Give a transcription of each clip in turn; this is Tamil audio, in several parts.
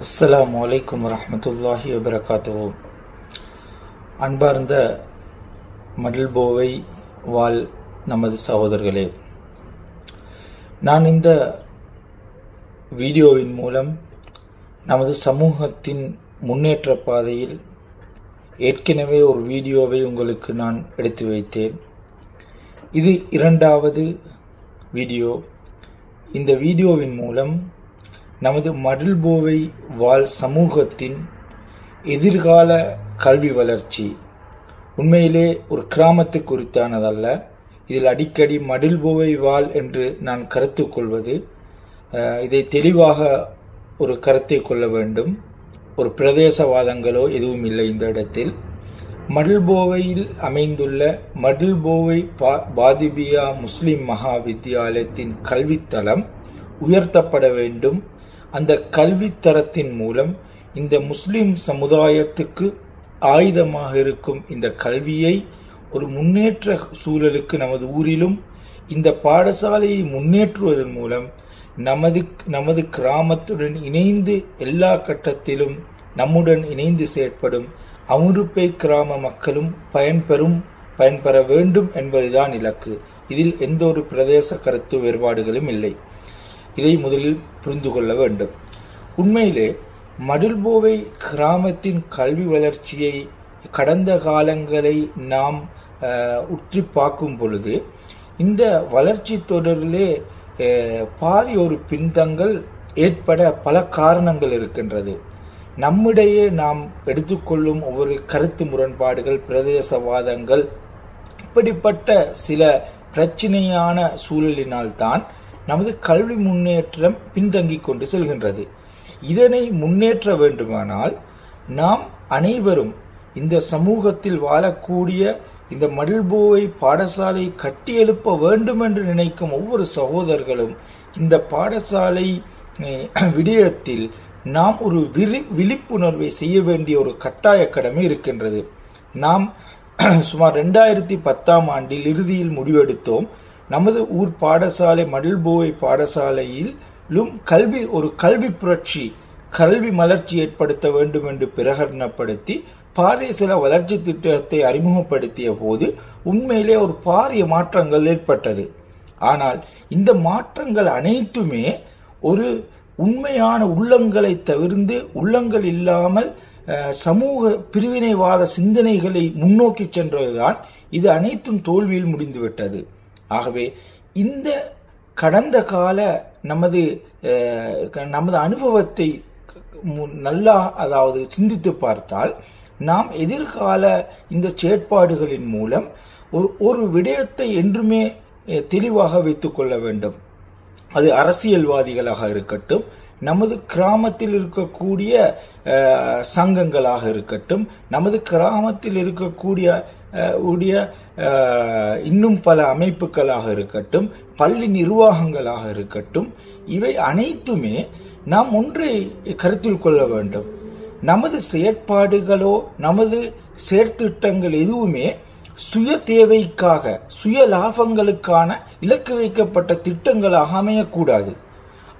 அஸ்ஸலாமு அலைக்கும் வரஹ்மத்துல்லாஹி வபரகாத்துஹு. அன்பார்ந்த மடில்போவை வாழ் நமது சகோதரர்களே, நான் இந்த வீடியோவின் மூலம் நமது சமூகத்தின் முன்னேற்ற பாதையில் ஏற்கனவே ஒரு வீடியோவை உங்களுக்கு நான் எடுத்து வைத்தேன். இது இரண்டாவது வீடியோ. இந்த வீடியோவின் மூலம் நமது மடில்போவை வாழ் சமூகத்தின் எதிர்கால கல்வி வளர்ச்சி உண்மையிலே ஒரு கிராமத்து குறித்தானதல்ல. இதில் அடிக்கடி மடில்போவை வாழ் என்று நான் கருத்து கொள்வது, இதை தெளிவாக ஒரு கருத்தை கொள்ள வேண்டும். ஒரு பிரதேசவாதங்களோ எதுவும் இல்லை. இந்த இடத்தில் மடில்போவையில் அமைந்துள்ள மடில்போவை பாதிபியா முஸ்லிம் மகா வித்தியாலயத்தின் கல்வித்தளம் உயர்த்தப்பட வேண்டும். அந்த கல்வித்தரத்தின் மூலம் இந்த முஸ்லிம் சமுதாயத்துக்கு ஆயுதமாக இருக்கும் இந்த கல்வியை ஒரு முன்னேற்ற சூழலுக்கு நமது ஊரிலும் இந்த பாடசாலையை முன்னேற்றுவதன் மூலம் நமது கிராமத்துடன் இணைந்து எல்லா கட்டத்திலும் நம்முடன் இணைந்து செயற்படும் அமுருப்பை கிராம மக்களும் பயன்பெற வேண்டும் என்பதுதான் இலக்கு. இதில் எந்த ஒரு பிரதேச கருத்து வேறுபாடுகளும் இல்லை. இதை முதலில் புரிந்து கொள்ள வேண்டும். உண்மையிலே மடில்போவை கிராமத்தின் கல்வி வளர்ச்சியை கடந்த காலங்களை நாம் உற்றி பார்க்கும் பொழுது இந்த வளர்ச்சி தொடரிலே பாரிய ஒரு பின்தங்கள் ஏற்பட பல காரணங்கள் இருக்கின்றது. நம்மிடையே நாம் எடுத்துக்கொள்ளும் ஒவ்வொரு கருத்து முரண்பாடுகள், பிரதேசவாதங்கள், இப்படிப்பட்ட சில பிரச்சனையான சூழலினால்தான் நமது கல்வி முன்னேற்றம் பின்தங்கிக் கொண்டு செல்கின்றது. இதனை முன்னேற்ற வேண்டுமானால் நாம் அனைவரும் இந்த சமூகத்தில் வாழக்கூடிய இந்த மடில்போவை பாடசாலை கட்டியெழுப்ப வேண்டும் என்று நினைக்கும் ஒவ்வொரு சகோதரர்களும் இந்த பாடசாலை விடயத்தில் நாம் ஒரு விழிப்புணர்வை செய்ய வேண்டிய ஒரு கட்டாய கடமை இருக்கின்றது. நாம் சுமார் 2010ஆம் ஆண்டில் இறுதியில் முடிவெடுத்தோம். நமது ஊர் பாடசாலை மடில்போவை பாடசாலையிலும் கல்வி புரட்சி, கல்வி மலர்ச்சி ஏற்படுத்த வேண்டும் என்று பிரகடனப்படுத்தி பாரிய சில வளர்ச்சி திட்டத்தை அறிமுகப்படுத்திய போது உண்மையிலே ஒரு பாரிய மாற்றங்கள் ஏற்பட்டது. ஆனால் இந்த மாற்றங்கள் அனைத்துமே ஒரு உண்மையான உள்ளங்களை தவிர்த்து, உள்ளங்கள் இல்லாமல் சமூக பிரிவினைவாத சிந்தனைகளை முன்னோக்கி சென்றதுதான் இது அனைத்தும் தோல்வியில் முடிந்துவிட்டது. ஆகவே இந்த கடந்த கால நமது அனுபவத்தை நல்லா சிந்தித்து பார்த்தால் நாம் எதிர்கால இந்த செயற்பாடுகளின் மூலம் ஒரு விடயத்தை என்றுமே தெளிவாக வைத்துக் கொள்ள வேண்டும். அது அரசியல்வாதிகளாக இருக்கட்டும், நமது கிராமத்தில் இருக்கக்கூடிய சங்கங்களாக இருக்கட்டும், நமது கிராமத்தில் இருக்கக்கூடிய இன்னும் பல அமைப்புகளாக இருக்கட்டும், பள்ளி நிர்வாகங்களாக இருக்கட்டும், இவை அனைத்துமே நாம் ஒன்றை கருத்தில் கொள்ள வேண்டும். நமது செயற்பாடுகளோ நமது செயற்திட்டங்கள் எதுவுமே சுய தேவைக்காக, சுய லாபங்களுக்கான இலக்கு வைக்கப்பட்ட திட்டங்களாக அமையக்கூடாது.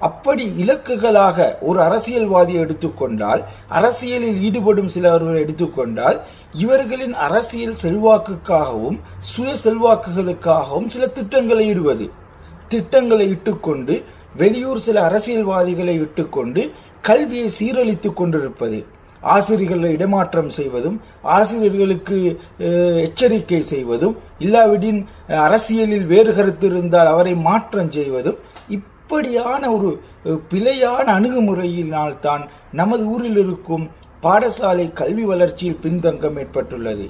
அப்படி இலக்குகளாக ஒரு அரசியல்வாதியை எடுத்துக்கொண்டால், அரசியலில் ஈடுபடும் சிலர்கள் எடுத்துக்கொண்டால், இவர்களின் அரசியல் செல்வாக்குக்காகவும் சுய செல்வாக்குகளுக்காகவும் சில திட்டங்களை இடுவது, திட்டங்களை இட்டுக்கொண்டு வெளியூர் சில அரசியல்வாதிகளை விட்டுக்கொண்டு கல்வியை சீரழித்துக் கொண்டிருப்பது, ஆசிரியர்களை இடமாற்றம் செய்வதும், ஆசிரியர்களுக்கு எச்சரிக்கை செய்வதும், இல்லாவிடின் அரசியலில் வேறு கருத்து இருந்தால் அவரை மாற்றம் செய்வதும், இப்படியான ஒரு பிழையான அணுகுமுறையினால் தான் நமது ஊரில் இருக்கும் பாடசாலை கல்வி வளர்ச்சியில் பின்தங்கம் ஏற்பட்டுள்ளது.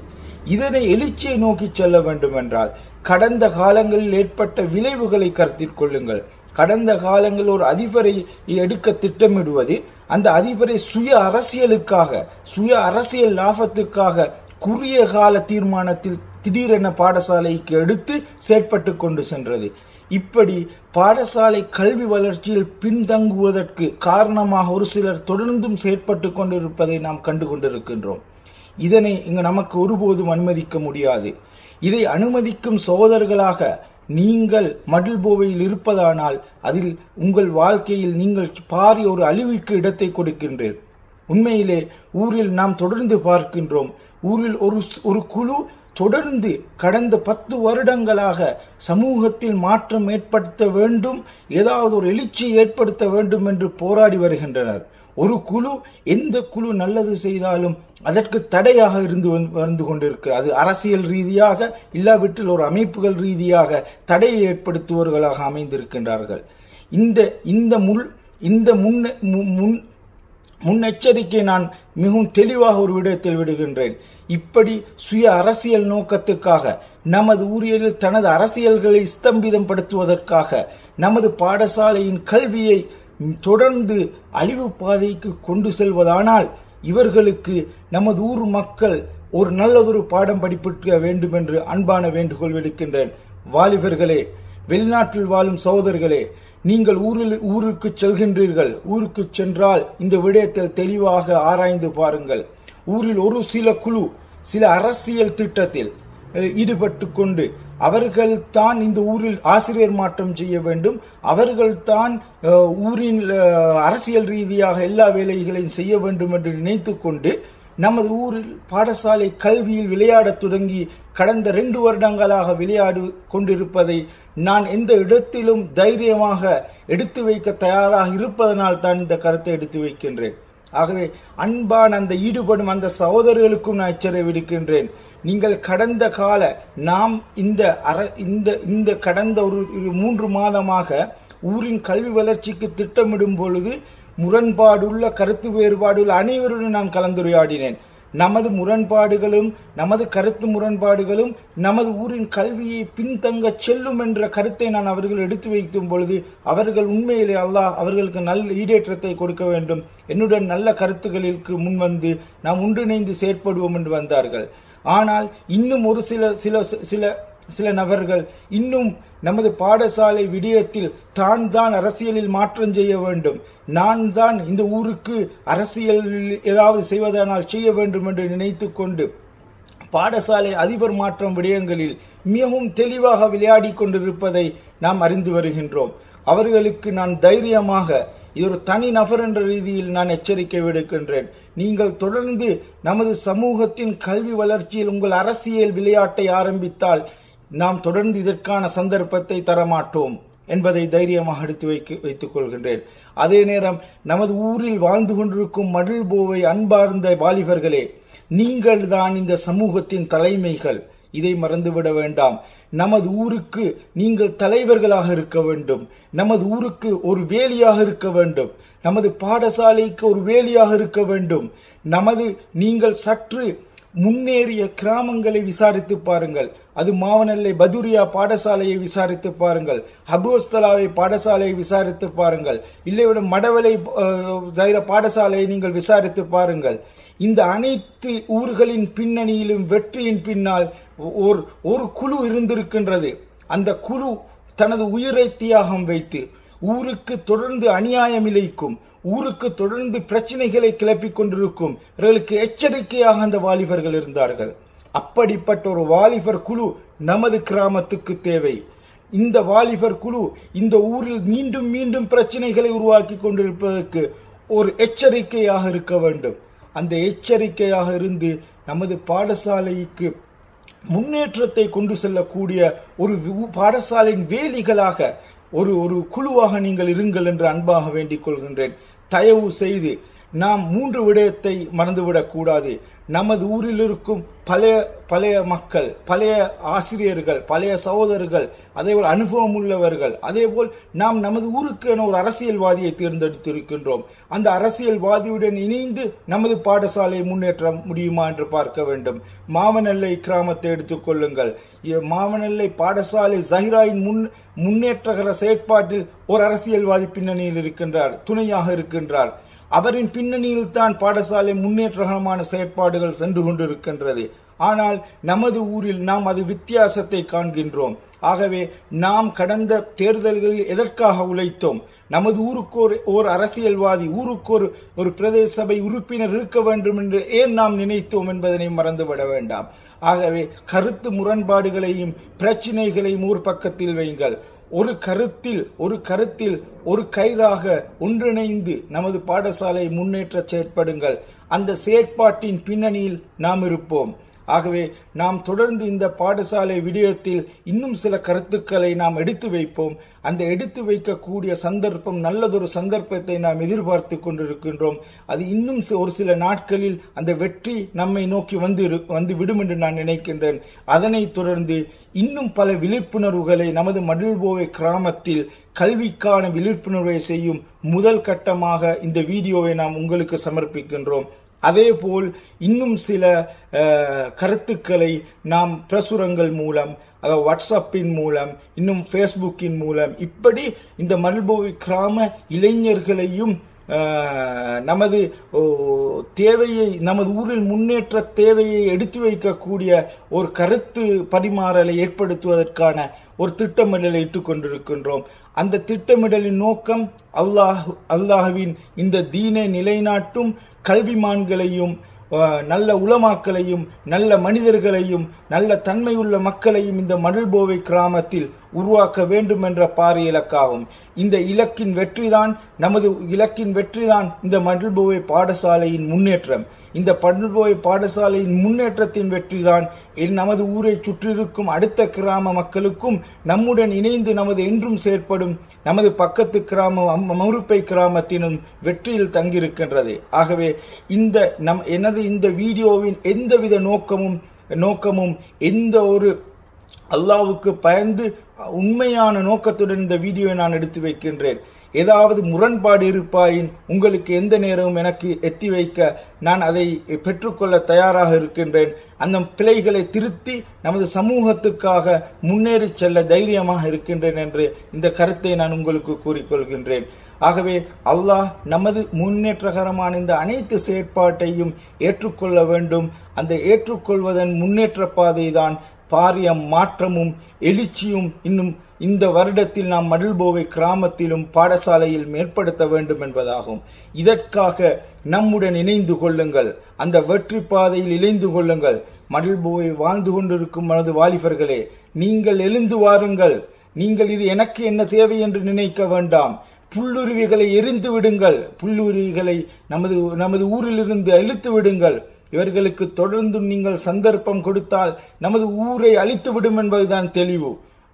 இதனை எழுச்சியை நோக்கி செல்ல வேண்டும் என்றால் கடந்த காலங்களில் ஏற்பட்ட விளைவுகளை கருத்தில் கொள்ளுங்கள். கடந்த காலங்களில் ஒரு அதிபரை எடுக்க திட்டமிடுவது, அந்த அதிபரை சுய அரசியலுக்காக, சுய அரசியல் லாபத்துக்காக குறுகிய கால தீர்மானத்தில் திடீரென பாடசாலைக்கு எடுத்து செயற்பட்டு கொண்டு சென்றது. இப்படி பாடசாலை கல்வி வளர்ச்சியில் பின்தங்குவதற்கு காரணமாக ஒரு சிலர் தொடர்ந்தும் செயற்பட்டு கொண்டிருப்பதை நாம் கண்டு கொண்டிருக்கின்றோம். இதனை இங்கு நமக்கு ஒருபோதும் அனுமதிக்க முடியாது. இதை அனுமதிக்கும் சகோதரர்களாக நீங்கள் மடில்போவையில் இருப்பதானால் அதில் உங்கள் வாழ்க்கையில் நீங்கள் பாரிய ஒரு அழிவுக்கு இடத்தை கொடுக்கின்றீர். உண்மையிலே ஊரில் நாம் தொடர்ந்து பார்க்கின்றோம், ஊரில் ஒரு குழு தொடர்ந்து கடந்த 10 வருடங்களாக சமூகத்தில் மாற்றம் ஏற்படுத்த வேண்டும், ஏதாவது ஒரு எழுச்சியை ஏற்படுத்த வேண்டும் என்று போராடி வருகின்றனர். ஒரு குழு, எந்த குழு நல்லது செய்தாலும் அதற்கு தடையாக வந்து கொண்டிருக்கிறது. அது அரசியல் ரீதியாக இல்லாவிட்டில் ஒரு அமைப்புகள் ரீதியாக தடையை ஏற்படுத்துவர்களாக அமைந்திருக்கின்றார்கள். இந்த முன்னெச்சரிக்கை நான் மிகவும் தெளிவாக ஒரு விடயத்தில் விடுகின்றேன். இப்படி சுய அரசியல் நோக்கத்துக்காக நமது ஊரில் தனது அரசியல்களை ஸ்தம்பிதம் படுத்துவதற்காக நமது பாடசாலையின் கல்வியை தொடர்ந்து அழிவு பாதைக்கு கொண்டு செல்வதானால் இவர்களுக்கு நமது ஊர் மக்கள் ஒரு நல்லதொரு பாடம் படிப்பிக்க வேண்டும் என்று அன்பான வேண்டுகோள் விடுக்கின்றேன். வாலிபர்களே, வெளிநாட்டில் வாழும் சகோதரர்களே, நீங்கள் ஊருக்கு செல்கின்றீர்கள். ஊருக்கு சென்றால் இந்த விடயத்தில் தெளிவாக ஆராய்ந்து பாருங்கள். ஊரில் ஒரு சில குழு சில அரசியல் திட்டத்தில் ஈடுபட்டு கொண்டு அவர்கள் தான் இந்த ஊரில் ஆசிரியர் மாற்றம் செய்ய வேண்டும், அவர்கள் தான் ஊரின் அரசியல் ரீதியாக எல்லா வேலைகளையும் செய்ய வேண்டும் என்று நினைத்து கொண்டு நமது ஊரில் பாடசாலை கல்வியில் விளையாடத் தொடங்கி கடந்த 2 வருடங்களாக விளையாடு கொண்டிருப்பதை நான் எந்த இடத்திலும் தைரியமாக எடுத்து வைக்க தயாராக இருப்பதனால் தான் இந்த கருத்தை எடுத்து வைக்கின்றேன். ஆகவே அன்பான அந்த ஈடுபடும் அந்த சகோதரர்களுக்கும் நான் எச்சரிக்கை விடுக்கின்றேன். நீங்கள் கடந்த கால நாம் இந்த கடந்த ஒரு 3 மாதமாக ஊரின் கல்வி வளர்ச்சிக்கு திட்டமிடும் பொழுது முரண்பாடுள்ள கருத்து வேறுபாடுள்ள அனைவருடன் நான் கலந்துரையாடினேன். நமது முரண்பாடுகளும் நமது கருத்து முரண்பாடுகளும் நமது ஊரின் கல்வியை பின்தங்க செல்லும் என்ற கருத்தை நான் அவர்கள் எடுத்து வைக்கும் பொழுது அவர்கள் உண்மையிலே அல்லாஹ் அவர்களுக்கு நல்ல ஈடேற்றத்தை கொடுக்க வேண்டும், என்னுடன் நல்ல கருத்துக்களுக்கு முன்வந்து நாம் ஒன்றிணைந்து செயற்படுவோம் என்று வந்தார்கள். ஆனால் இன்னும் ஒரு சில நபர்கள் இன்னும் நமது பாடசாலை விடயத்தில் தான் அரசியலில் மாற்றம் செய்ய வேண்டும், நான் தான் இந்த ஊருக்கு அரசியல் ஏதாவது செய்வதனால் செய்ய வேண்டும் என்று நினைத்து கொண்டு பாடசாலை அதிபர் மாற்றம் விடயங்களில் மிகவும் தெளிவாக விளையாடி கொண்டிருப்பதை நாம் அறிந்து வருகின்றோம். அவர்களுக்கு நான் தைரியமாக இது ஒரு தனி நபர் என்ற ரீதியில் நான் எச்சரிக்கை விடுக்கின்றேன். நீங்கள் தொடர்ந்து நமது சமூகத்தின் கல்வி வளர்ச்சியில் உங்கள் அரசியல் விளையாட்டை ஆரம்பித்தால் நாம் தொடர்ந்து இதற்கான சந்தர்ப்பத்தை தரமாட்டோம் என்பதை தைரியமாக எடுத்து வைத்துக் கொள்கின்றேன். அதே நேரம் நமது ஊரில் வாழ்ந்து கொண்டிருக்கும் மடில்போவை அன்பார்ந்த வாலிபர்களே, நீங்கள் தான் இந்த சமூகத்தின் தலைமைகள், இதை மறந்துவிட வேண்டாம். நமது ஊருக்கு நீங்கள் தலைவர்களாக இருக்க வேண்டும், நமது ஊருக்கு ஒரு வேலியாக இருக்க வேண்டும், நமது பாடசாலைக்கு ஒரு வேலியாக இருக்க வேண்டும். நீங்கள் சற்று முன்னேறிய கிராமங்களை விசாரித்து பாருங்கள். அது மாவனல்லை பதுரியா பாடசாலையை விசாரித்து பாருங்கள், ஹபோஸ்தலாவை பாடசாலையை விசாரித்து பாருங்கள், இல்லைவிட மடவலை பாடசாலையை நீங்கள் விசாரித்து பாருங்கள். இந்த அனைத்து ஊர்களின் பின்னணியிலும் வெற்றியின் பின்னால் ஒரு குழு இருந்திருக்கின்றது. அந்த குழு தனது உயிரை தியாகம் வைத்து ஊருக்கு தொடர்ந்து அநியாயம் இழைக்கும், ஊருக்கு தொடர்ந்து பிரச்சனைகளை கிளப்பிக் கொண்டிருக்கும் இவர்களுக்கு எச்சரிக்கையாக அந்த வாலிபர்கள் இருந்தார்கள். அப்படிப்பட்ட ஒரு வாலிபர் குழு நமது கிராமத்துக்கு தேவை. இந்த வாலிபர் குழு இந்த ஊரில் மீண்டும் மீண்டும் பிரச்சனைகளை உருவாக்கி கொண்டிருப்பதற்கு ஒரு எச்சரிக்கையாக இருக்க வேண்டும். அந்த எச்சரிக்கையாக இருந்து நமது பாடசாலைக்கு முன்னேற்றத்தை கொண்டு செல்லக்கூடிய ஒரு பாடசாலையின் வேலிகளாக ஒரு குழுவாக நீங்கள் இருங்கள் என்று அன்பாக வேண்டிக் கொள்கின்றேன். தயவு செய்து நாம் 3 விடயத்தை மறந்துவிடக் கூடாது. நமது ஊரில் இருக்கும் பழைய மக்கள், பழைய ஆசிரியர்கள், பழைய சகோதரர்கள், அதேபோல் அனுபவம் உள்ளவர்கள், அதேபோல் நாம் நமது ஊருக்கான ஒரு அரசியல்வாதியை தேர்ந்தெடுத்திருக்கின்றோம். அந்த அரசியல்வாதியுடன் இணைந்து நமது பாடசாலையை முன்னேற்ற முடியுமா என்று பார்க்க வேண்டும். மாவனல்லை கிராமத்தை எடுத்துக் கொள்ளுங்கள். மாவனல்லை பாடசாலை ஜஹிராயின் முன்னேற்றகர செயற்பாட்டில் ஒரு அரசியல்வாதி பின்னணியில் இருக்கின்றார், துணையாக இருக்கின்றார். அவரின் பின்னணியில் தான் பாடசாலை முன்னேற்றகரமான செயற்பாடுகள் சென்று கொண்டிருக்கின்றது. ஆனால் நமது ஊரில் நாம் அது வித்தியாசத்தை காண்கின்றோம். ஆகவே நாம் கடந்த தேர்தல்களில் எதற்காக உழைத்தோம்? நமது ஊருக்கு ஒரு அரசியல்வாதி, ஊருக்கு ஒரு பிரதேச சபை உறுப்பினர் இருக்க வேண்டும் என்று ஏன் நாம் நினைத்தோம் என்பதனை மறந்துவிட வேண்டாம். ஆகவே கருத்து முரண்பாடுகளையும் பிரச்சினைகளையும் ஒரு பக்கத்தில் வையுங்கள். ஒரு கருத்தில் ஒரு கயிறாக ஒன்றிணைந்து நமது பாடசாலை முன்னேற்ற செயற்படுங்கள். அந்த செயற்பாட்டின் பின்னணியில் நாம் இருப்போம். ஆகவே நாம் தொடர்ந்து இந்த பாடசாலை விடயத்தில் இன்னும் சில கருத்துக்களை நாம் எடுத்து வைப்போம். அந்த எடுத்து வைக்கக்கூடிய சந்தர்ப்பம் நல்லதொரு சந்தர்ப்பத்தை நாம் எதிர்பார்த்து கொண்டிருக்கின்றோம். அது இன்னும் ஒரு சில நாட்களில் அந்த வெற்றி நம்மை நோக்கி வந்து விடும் என்று நான் நினைக்கின்றேன். அதனைத் தொடர்ந்து இன்னும் பல விழிப்புணர்வுகளை நமது மடில்போவை கிராமத்தில் கல்விக்கான விழிப்புணர்வை செய்யும் முதல் கட்டமாக இந்த வீடியோவை நாம் உங்களுக்கு சமர்ப்பிக்கின்றோம். அதேபோல் இன்னும் சில கருத்துக்களை நாம் பிரசுரங்கள் மூலம், அதாவது வாட்ஸ்அப்பின் மூலம், இன்னும் ஃபேஸ்புக்கின் மூலம், இப்படி இந்த மல்போவி கிராம இளைஞர்களையும் நமது தேவையை, நமது ஊரில் முன்னேற்ற தேவையை எடுத்து வைக்கக்கூடிய ஒரு கருத்து பரிமாறலை ஏற்படுத்துவதற்கான ஒரு திட்டமிடலை இட்டுக் கொண்டிருக்கின்றோம். அந்த திட்டமிடலின் நோக்கம் அல்லாஹ்வின் இந்த தீனை நிலைநாட்டும் கல்விமான்களையும் நல்ல உலமாக்களையும் நல்ல மனிதர்களையும் நல்ல தன்மையுள்ள மக்களையும் இந்த மடில்போவை கிராமத்தில் உருவாக்க வேண்டும் என்ற பாரிய இலக்காகும். இந்த இலக்கின் வெற்றிதான், நமது இலக்கின் வெற்றிதான் இந்த மடில்போவை பாடசாலையின் முன்னேற்றம். இந்த மடில்போவை பாடசாலையின் முன்னேற்றத்தின் வெற்றிதான் நமது ஊரை சுற்றியிருக்கும் அடுத்த கிராம மக்களுக்கும் நம்முடன் இணைந்து நமது என்றும் செயற்படும் நமது பக்கத்து கிராமம் மவுருப்பை கிராமத்தினும் வெற்றியில் தங்கியிருக்கின்றது. ஆகவே எனது இந்த வீடியோவின் எந்தவித நோக்கமும் எந்த ஒரு அல்லாஹ்வுக்கு பயந்து உண்மையான நோக்கத்துடன் இந்த வீடியோவை நான் எடுத்து வைக்கின்றேன். ஏதாவது முரண்பாடு இருப்பாயின் உங்களுக்கு எந்த நேரமும் எனக்கு எத்தி வைக்க நான் அதை பெற்றுக்கொள்ள தயாராக இருக்கின்றேன். அந்த பிழைகளை திருத்தி நமது சமூகத்துக்காக முன்னேறி செல்ல தைரியமாக இருக்கின்றேன் என்று இந்த கருத்தை நான் உங்களுக்கு கூறிக்கொள்கின்றேன். ஆகவே அல்லாஹ் நமது முன்னேற்றகரமான இந்த அனைத்து செயற்பாட்டையும் ஏற்றுக்கொள்ள வேண்டும். அந்த ஏற்றுக்கொள்வதன் முன்னேற்ற பாதை தான் பாரிய மாற்றமும் எழுச்சியும் இன்னும் இந்த வருடத்தில் நாம் மடில்போவை கிராமத்திலும் பாடசாலையில் மேற்படுத்த வேண்டும் என்பதாகும். இதற்காக நம்முடன் இணைந்து கொள்ளுங்கள், அந்த வெற்றி பாதையில் இணைந்து கொள்ளுங்கள். மடில்போவை வாழ்ந்து கொண்டிருக்கும் மனது வாலிபர்களே, நீங்கள் எழுந்து வாருங்கள். நீங்கள் இது எனக்கு என்ன தேவை என்று நினைக்க வேண்டாம். புல்லுருவிகளை எரிந்து விடுங்கள். புல்லுருவிகளை நமது ஊரிலிருந்து அழித்து விடுங்கள். இவர்களுக்கு தொடர்ந்து நீங்கள் சந்தர்ப்பம் கொடுத்தால் நமது ஊரை அழித்து விடும் என்பதுதான் தெளிவு.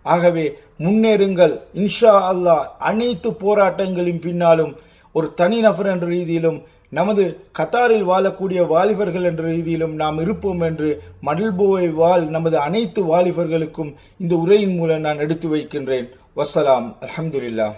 ஆகவே முன்னேறுங்கள். இன்ஷா அல்லாஹ் அனைத்து போராட்டங்களின் பின்னாலும் ஒரு தனிநபர் என்ற ரீதியிலும் நமது கத்தாரில் வாழக்கூடிய வாலிபர்கள் என்ற ரீதியிலும் நாம் இருப்போம் என்று மடில்போவை நமது அனைத்து வாலிபர்களுக்கும் இந்த உரையின் மூலம் நான் எடுத்து வைக்கின்றேன். வஸ்ஸலாம். அல்ஹம்துலில்லாஹ்.